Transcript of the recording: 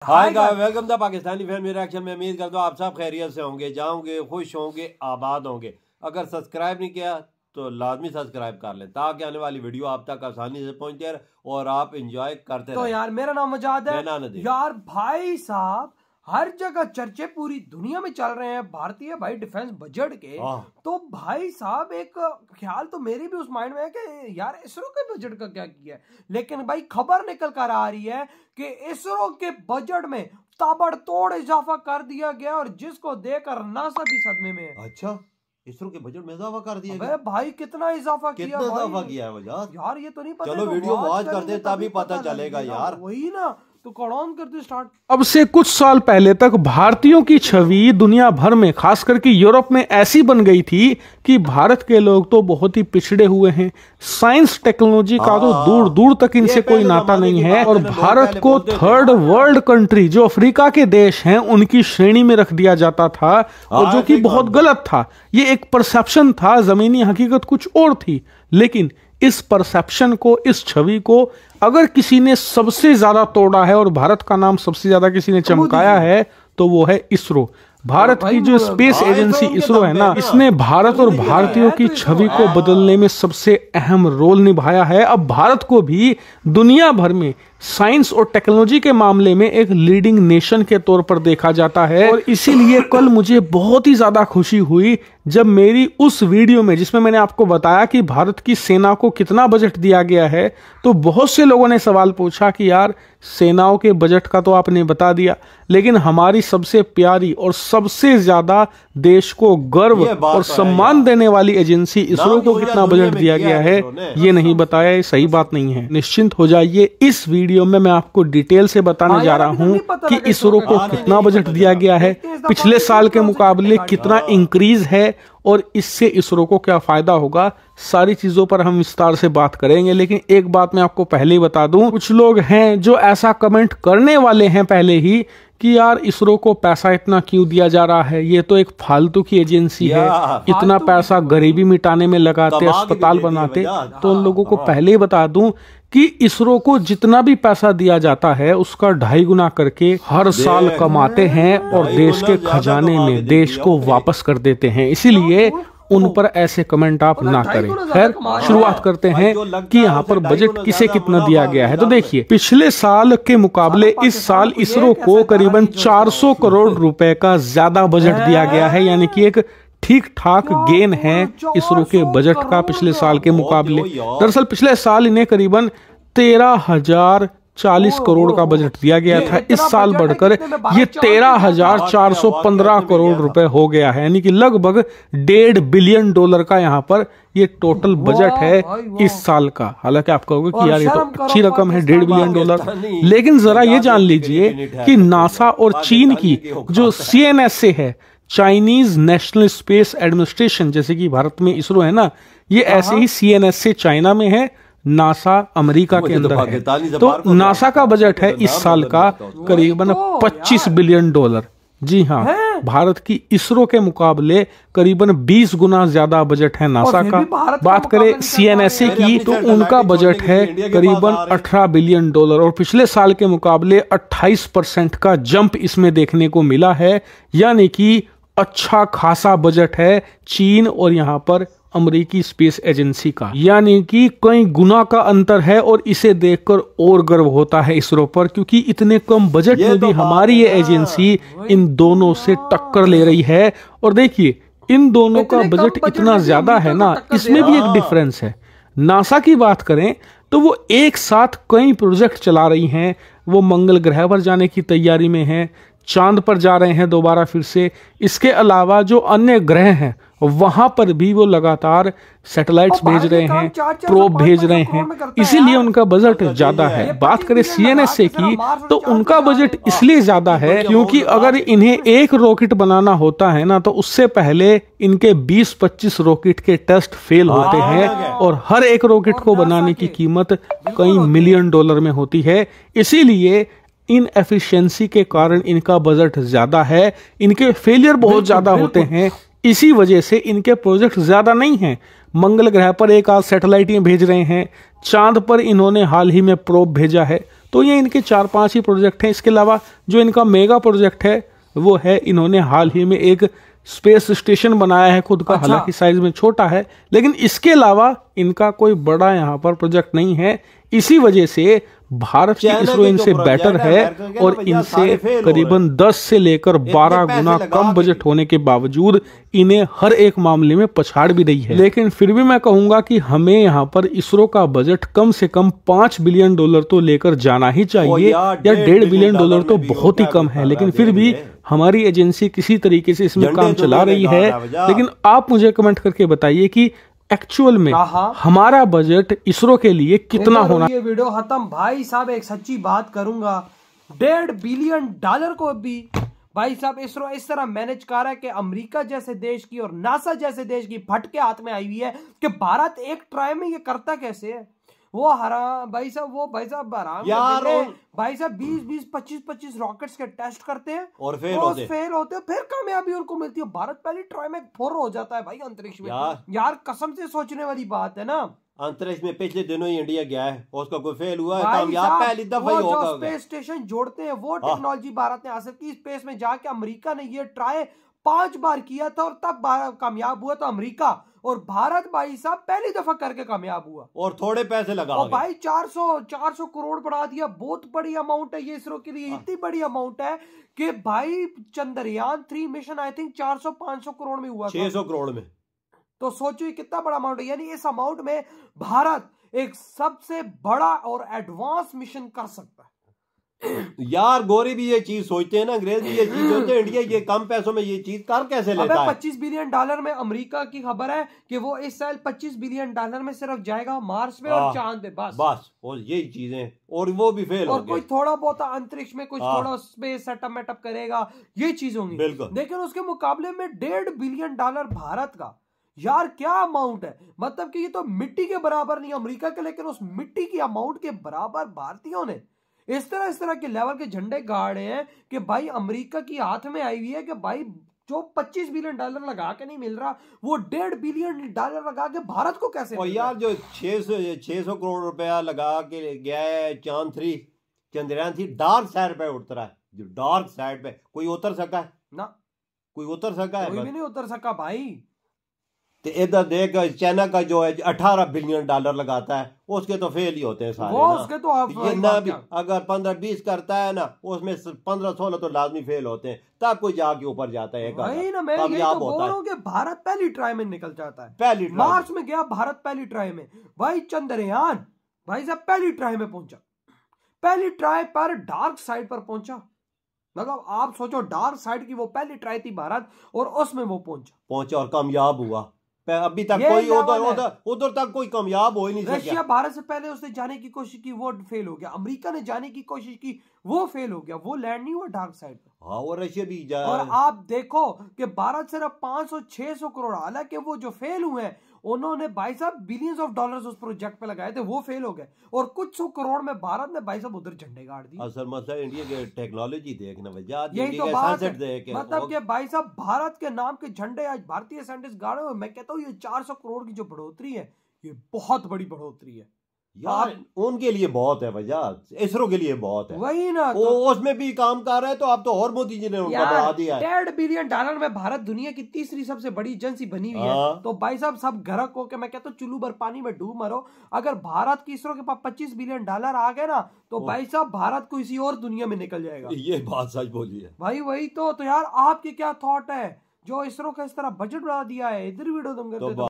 Hi guys, welcome the Pakistani family reaction में। उम्मीद करता हूँ आप सब खैरियत से होंगे, जाओगे, खुश होंगे, आबाद होंगे। अगर सब्सक्राइब नहीं किया तो लाजमी सब्सक्राइब कर लें ताकि आने वाली वीडियो आप तक आसानी से पहुंचे और आप एंजॉय करते तो यार मेरा नाम मजाद है यार। भाई साहब हर जगह चर्चे पूरी दुनिया में चल रहे हैं भारतीय भाई डिफेंस बजट के। तो भाई साहब एक ख्याल तो मेरे भी उस माइंड में है कि यार इसरो के बजट का क्या किया है, लेकिन भाई खबर निकल कर आ रही है कि इसरो के बजट में ताबड़तोड़ इजाफा कर दिया गया और जिसको देखकर नासा भी सदमे में है। अच्छा, इसरो के बजट में इजाफा कर दिया गया भाई? कितना इजाफा किया? कितना इजाफा किया है वजह? यार ये तो नहीं पता। चलो वीडियो वॉच करते तभी पता चलेगा यार। वही ना, तो कौन करते स्टार्ट। अब से कुछ साल पहले तक भारतीयों की छवि दुनिया भर में खास करके यूरोप में ऐसी बन गई थी कि भारत के लोग तो बहुत ही पिछड़े हुए हैं। साइंस टेक्नोलॉजी का तो दूर दूर तक इनसे कोई नाता नहीं है और भारत को थर्ड वर्ल्ड कंट्री जो अफ्रीका के देश हैं उनकी श्रेणी में रख दिया जाता था, और जो कि बहुत गलत था। ये एक परसेप्शन था, जमीनी हकीकत कुछ और थी। लेकिन इस परसेप्शन को, इस छवि को अगर किसी ने सबसे ज्यादा तोड़ा है और भारत का नाम सबसे ज्यादा किसी ने चमकाया है तो वो है इसरो। भारत की जो स्पेस एजेंसी इसरो है ना, इसने भारत और भारतीयों की छवि को बदलने में सबसे अहम रोल निभाया है। अब भारत को भी दुनिया भर में साइंस और टेक्नोलॉजी के मामले में एक लीडिंग नेशन के तौर पर देखा जाता है। और इसीलिए कल मुझे बहुत ही ज्यादा खुशी हुई जब मेरी उस वीडियो में, जिसमें मैंने आपको बताया कि भारत की सेना को कितना बजट दिया गया है, तो बहुत से लोगों ने सवाल पूछा कि यार सेनाओं के बजट का तो आपने बता दिया, लेकिन हमारी सबसे प्यारी और सबसे ज्यादा देश को गर्व और सम्मान देने वाली एजेंसी इसरो को कितना बजट दिया गया है ये नहीं बताया। ये सही बात नहीं है। निश्चिंत हो जाइए, इस वीडियो में मैं आपको डिटेल से बताने जा रहा हूं कि इसरो को कितना बजट दिया गया है, पिछले साल के मुकाबले कितना इंक्रीज है और इससे इसरो को क्या फायदा होगा। सारी चीजों पर हम विस्तार से बात करेंगे। लेकिन एक बात मैं आपको पहले ही बता दूं, कुछ लोग हैं जो ऐसा कमेंट करने वाले हैं पहले ही कि यार इसरो को पैसा इतना क्यों दिया जा रहा है, ये तो एक फालतू की एजेंसी है, इतना पैसा गरीबी मिटाने में लगाते, अस्पताल बनाते। तो उन लोगों को पहले ही बता दूं कि इसरो को जितना भी पैसा दिया जाता है उसका 2.5 गुना करके हर साल कमाते हैं और देश के खजाने में देश को वापस कर देते हैं। इसीलिए उन पर ऐसे कमेंट आप ना करें। खैर, शुरुआत करते हैं कि यहाँ पर बजट किसे कितना दिया गया है। तो देखिए, पिछले साल के मुकाबले इस साल इसरो को करीबन 400 करोड़ रुपए का ज्यादा बजट दिया गया है, यानी कि एक ठीक ठाक गेन है इसरो के बजट का पिछले साल के मुकाबले। दरअसल पिछले साल इन्हें करीबन 13,040 करोड़ का बजट दिया गया था। इस साल बढ़कर ये 13,415 करोड़ रुपए हो गया है, यानी कि लगभग $1.5 बिलियन का यहाँ पर ये टोटल बजट है इस साल का। हालांकि आप कहोगे कि यार ये तो अच्छी रकम है, $1.5 बिलियन, लेकिन जरा ये जान लीजिए कि नासा और चीन की जो CNSA है, चाइनीज नेशनल स्पेस एडमिनिस्ट्रेशन, जैसे कि भारत में इसरो है ना, ये ऐसे ही CNSA चाइना में है, नासा अमेरिका के अंदर है। तो नासा का बजट है इस साल का करीबन $25 बिलियन। जी हाँ, भारत की इसरो के मुकाबले करीबन 20 गुना ज्यादा बजट है नासा का। बात करें CNSA की तो उनका बजट है करीबन $18 बिलियन और पिछले साल के मुकाबले 28% का जंप इसमें देखने को मिला है, यानी कि अच्छा खासा बजट है चीन और यहाँ पर अमेरिकी स्पेस एजेंसी का, यानी कि कई गुना का अंतर है। और इसे देखकर और गर्व होता है इसरो पर, क्योंकि इतने कम बजट में भी हमारी ये एजेंसी इन दोनों से टक्कर ले रही है। और देखिए, इन दोनों का बजट इतना ज्यादा है ना, इसमें भी एक डिफरेंस है। नासा की बात करें तो वो एक साथ कई प्रोजेक्ट चला रही हैं। वो मंगल ग्रह पर जाने की तैयारी में है, चांद पर जा रहे हैं दोबारा फिर से। इसके अलावा जो अन्य ग्रह हैं वहां पर भी वो लगातार सैटेलाइट्स भेज रहे हैं, प्रोब भेज रहे हैं, इसीलिए उनका बजट ज्यादा है। बात करें CNSA की तो उनका बजट इसलिए ज्यादा है क्योंकि अगर इन्हें एक रॉकेट बनाना होता है ना, तो उससे पहले इनके 20-25 रॉकेट के टेस्ट फेल होते हैं और हर एक रॉकेट को बनाने की कीमत कई $1 मिलियन में होती है। इसीलिए इन एफिशिएंसी के कारण इनका बजट ज्यादा है, इनके फेलियर बहुत ज्यादा होते हैं, इसी वजह से इनके प्रोजेक्ट ज्यादा नहीं हैं। मंगल ग्रह पर एक आध सैटेलाइट भेज रहे हैं, चांद पर इन्होंने हाल ही में प्रोब भेजा है, तो ये इनके 4-5 ही प्रोजेक्ट हैं। इसके अलावा जो इनका मेगा प्रोजेक्ट है वो है, इन्होंने हाल ही में एक स्पेस स्टेशन बनाया है खुद का। अच्छा। हालांकि साइज में छोटा है, लेकिन इसके अलावा इनका कोई बड़ा यहाँ पर प्रोजेक्ट नहीं है। इसी वजह से भारत की इसरो इनसे बेटर है और इनसे करीबन 10 से लेकर 12 गुना कम बजट होने के बावजूद इन्हें हर एक मामले में पछाड़ भी रही है। लेकिन फिर भी मैं कहूंगा कि हमें यहाँ पर इसरो का बजट कम से कम $5 बिलियन तो लेकर जाना ही चाहिए, या $1.5 बिलियन तो बहुत ही कम है। लेकिन फिर भी हमारी एजेंसी किसी तरीके से इसमें काम चला रही है। लेकिन आप मुझे कमेंट करके बताइए कि एक्चुअल में हमारा बजट इसरो के लिए कितना होना। ये वीडियो खत्म। भाई साहब एक सच्ची बात करूंगा, $1.5 बिलियन को भी भाई साहब इसरो इस तरह मैनेज कर रहा है कि अमेरिका जैसे देश की और नासा जैसे देश की फट के हाथ में आई हुई है कि भारत एक ट्राई में ये करता कैसे है। वो हराम भाई साहब आराम यार, भाई साहब 20-20, 25-25 रॉकेट्स के टेस्ट करते हैं और फेल होते हैं, फिर कामयाबी उनको मिलती है। भारत पहली ट्राई में फोर हो जाता है भाई अंतरिक्ष में। यार कसम से सोचने वाली बात है ना। अंतरिक्ष में पिछले दिनों ही इंडिया गया है, उसका कोई फेल हुआ है, कामयाब पहली दफा ही होगा। स्पेस स्टेशन जोड़ते हैं वो टेक्नोलॉजी भारत ने हासिल की। स्पेस में जाके अमेरिका ने ये ट्राई 5 बार किया था और तब कामयाब हुआ था अमेरिका, और भारत भाई साहब पहली दफा करके कामयाब हुआ और थोड़े पैसे लगा और भाई 400 करोड़ बढ़ा दिया। बहुत बड़ी अमाउंट है ये इसरो के लिए। इतनी बड़ी अमाउंट है कि भाई Chandrayaan 3 mission I think 400-500 crore में हुआ, 600 करोड़ में। तो सोचो कितना बड़ा अमाउंट है। यानी इस अमाउंट में भारत एक सबसे बड़ा और एडवांस मिशन कर सकता है। यार गोरी भी ये चीज सोचते हैं ना, अंग्रेज भी ये चीज सोचते हैं, इंडिया ये कम पैसों में ये चीज कर कैसे लेता है। $25 बिलियन में अमेरिका की खबर है कि वो इस साल $25 बिलियन में सिर्फ जाएगा मार्स पे और चांद पे, बस और यही चीजें, और वो भी फेल और कोई थोड़ा बहुत अंतरिक्ष में कुछ थोड़ा स्पेस सेटअप करेगा, ये चीज होंगी। लेकिन उसके मुकाबले में $1.5 बिलियन भारत का, यार क्या अमाउंट है। मतलब कि ये तो मिट्टी के बराबर नहीं अमेरिका के, लेकिन उस मिट्टी की अमाउंट के बराबर भारतीयों ने इस तरह के लेवल के झंडे गाड़े हैं कि भाई अमेरिका की हाथ में आई हुई है कि भाई जो $25 बिलियन लगा के नहीं मिल रहा, वो $1.5 बिलियन लगा के भारत को कैसे। और यार जो 600 करोड़ रुपया लगा के गया है चंद्रयान 3 डार्क साइड पे उतर है, जो डार्क साइड पे कोई उतर सका है ना, कोई उतर सका है, कोई भी नहीं उतर सका भाई। तो इधर देख चाइना का जो है $18 बिलियन लगाता है, उसके तो फेल ही होते हैं सारे वो ना। उसके तो ये ना भी अगर 15-20 करता है ना, उसमें 15-16 तो लाजमी फेल होते हैं, तब कोई जाके ऊपर जाता है। वही ना, मैं यही तो बोल रहा हूं कि भारत पहली ट्राई में निकल जाता है। पहली मार्च में गया भारत पहली ट्राई में, भाई चंद्रयान भाई साहब पहली ट्राई में पहुंचा, पहली ट्राई पर डार्क साइड पर पहुंचा। मतलब आप सोचो डार्क साइड की वो पहली ट्राई थी भारत, और उसमें वो पहुंचा और कामयाब हुआ। अभी तक कोई उधर तक कोई कामयाब हो ही नहीं सका। रशिया भारत से पहले उसने जाने की कोशिश की, वो फेल हो गया। अमेरिका ने जाने की कोशिश की, वो फेल हो गया, वो लैंड नहीं हुआ डार्क साइड पे। हाँ, वो रशिया भी जा। और आप देखो कि भारत सिर्फ 500-600 करोड़, हालांकि वो जो फेल हुए हैं उन्होंने भाई साहब $बिलियंस उस प्रोजेक्ट पे लगाए थे, वो फेल हो गए, और कुछ 100 करोड़ में भारत ने भाई साहब उधर झंडे गाड़ दिए। असल मसला इंडिया के टेक्नोलॉजी देखना, यही तो बात है। मतलब कि भाई साहब भारत के नाम के झंडे आज भारतीय साइंटिस्ट गाड़े हुए। मैं कहता हूँ ये 400 करोड़ की जो बढ़ोतरी है, ये बहुत बड़ी बढ़ोतरी है यार। उनके लिए बहुत है वजह, इसरो के लिए बहुत है। वही ना, तो उसमें भी काम कर रहे हैं, तो अब तो और मोदी जी ने उनको बढ़ा दिया है। $1.5 बिलियन में भारत दुनिया की तीसरी सबसे बड़ी एजेंसी बनी हुई है। तो भाई साहब सब घरक होके मैं कहता हूँ चुल्लू भर पानी में डूब मरो। अगर भारत की इसरो के पास $25 बिलियन आ गए ना, तो भाई साहब भारत को इसी और दुनिया में निकल जाएगा। ये बात सच बोली है भाई। वही तो यार आपके क्या थॉट है जो इसरो का इस तरह बजट बढ़ा दिया है। इधर वीडियो तुम करते